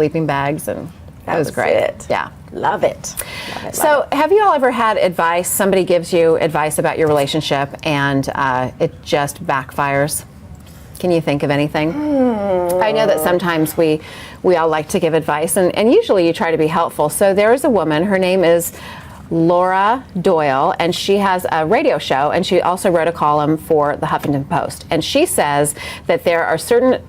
sleeping bags, and That it was great. it. Yeah. Love it. So have you all ever had advice, somebody gives you advice about your relationship and it just backfires? Can you think of anything? I know that sometimes we all like to give advice, and usually you try to be helpful. So there is a woman, her name is Laura Doyle, and she has a radio show, and she also wrote a column for the Huffington Post. And she says that there are certain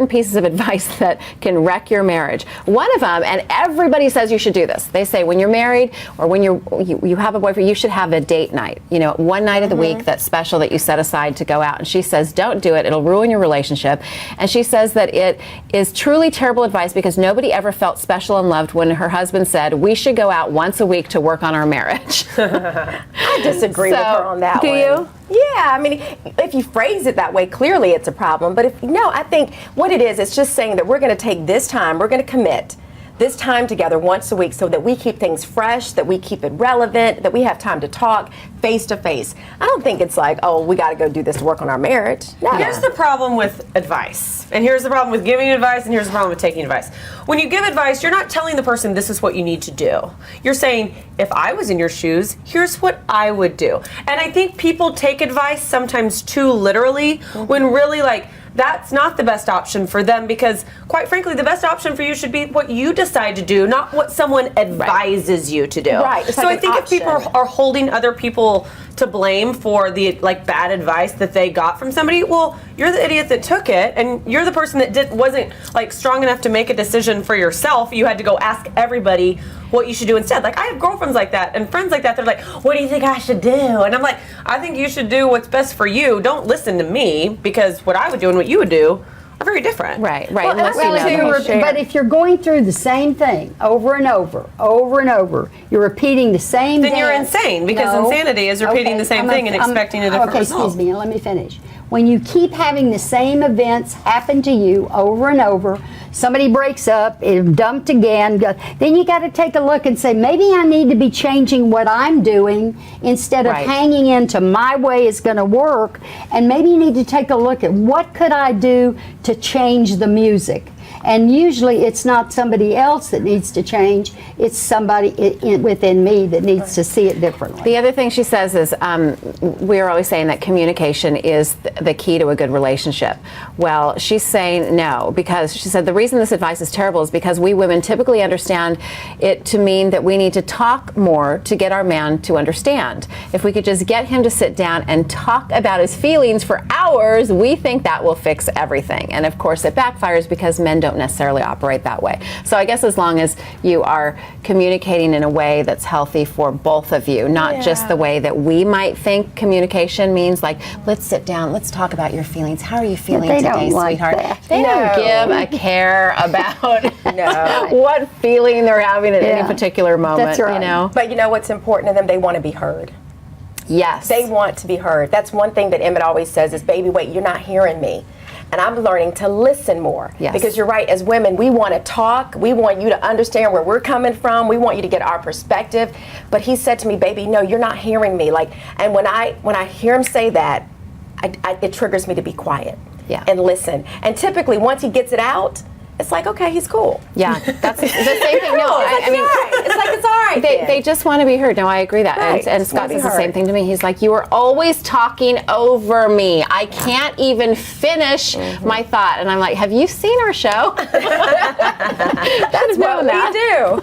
pieces of advice that can wreck your marriage. One of them, and everybody says you should do this. They say when you're married or when you have a boyfriend, you should have a date night. You know, one night of the week that's special that you set aside to go out. And she says don't do it. It'll ruin your relationship. And she says that it is truly terrible advice because nobody ever felt special and loved when her husband said we should go out once a week to work on our marriage. I disagree with her on that one. Do you? Yeah, I mean, if you phrase it that way, clearly it's a problem. But I think what it is, it's just saying that we're going to take this time, we're going to commit this time together once a week so that we keep things fresh, that we keep it relevant, that we have time to talk face to face. I don't think it's like, oh, we got to go do this to work on our marriage. No. Here's the problem with advice, and here's the problem with giving advice, and here's the problem with taking advice. When you give advice, you're not telling the person this is what you need to do. You're saying, if I was in your shoes, here's what I would do. And I think people take advice sometimes too literally, when really, like, that's not the best option for them, because quite frankly the best option for you should be what you decide to do, not what someone advises you to do. Right. It's so like I think an if people are holding other people to blame for the bad advice that they got from somebody, well, you're the idiot that took it, and you're the person that wasn't strong enough to make a decision for yourself. You had to go ask everybody what you should do instead. Like, I have girlfriends like that and friends like that. They're like, what do you think I should do? And I'm like, I think you should do what's best for you. Don't listen to me, because what I would do and what you would do are very different. Right. But if you're going through the same thing over and over, you're repeating the same Then dance. you're insane, because insanity is repeating the same thing and expecting a different result. Okay, excuse me, let me finish. When you keep having the same events happen to you over and over, somebody breaks up, it's dumped again, then you got to take a look and say, maybe I need to be changing what I'm doing instead of hanging into my way is going to work, and maybe you need to take a look at what could I do to change the music. And usually it's not somebody else that needs to change, it's somebody within me that needs to see it differently. The other thing she says is, we are always saying that communication is the key to a good relationship. Well, she's saying no, because she said the reason this advice is terrible is because we women typically understand it to mean that we need to talk more to get our man to understand. If we could just get him to sit down and talk about his feelings for hours, we think that will fix everything. And of course it backfires because men don't necessarily operate that way. So I guess as long as you are communicating in a way that's healthy for both of you, not just the way that we might think communication means, like, let's sit down, let's talk about your feelings. How are you feeling today, sweetheart? They don't give a care about what feeling they're having at any particular moment. That's right. You know? But you know what's important to them? They want to be heard. Yes. They want to be heard. That's one thing that Emmett always says is, baby, wait, you're not hearing me. And I'm learning to listen more. Yes. Because you're right, as women, we want to talk. We want you to understand where we're coming from. We want you to get our perspective. But he said to me, baby, no, you're not hearing me. And when I hear him say that, it triggers me to be quiet and listen. And typically, once he gets it out, it's like, okay, he's cool. Yeah, that's the same thing. No, I mean, it's like it's all right. They just want to be heard. No, I agree that. Right. And Scott says the same thing to me. He's like, you are always talking over me. I can't even finish my thought. And I'm like, have you seen our show? That's what we do.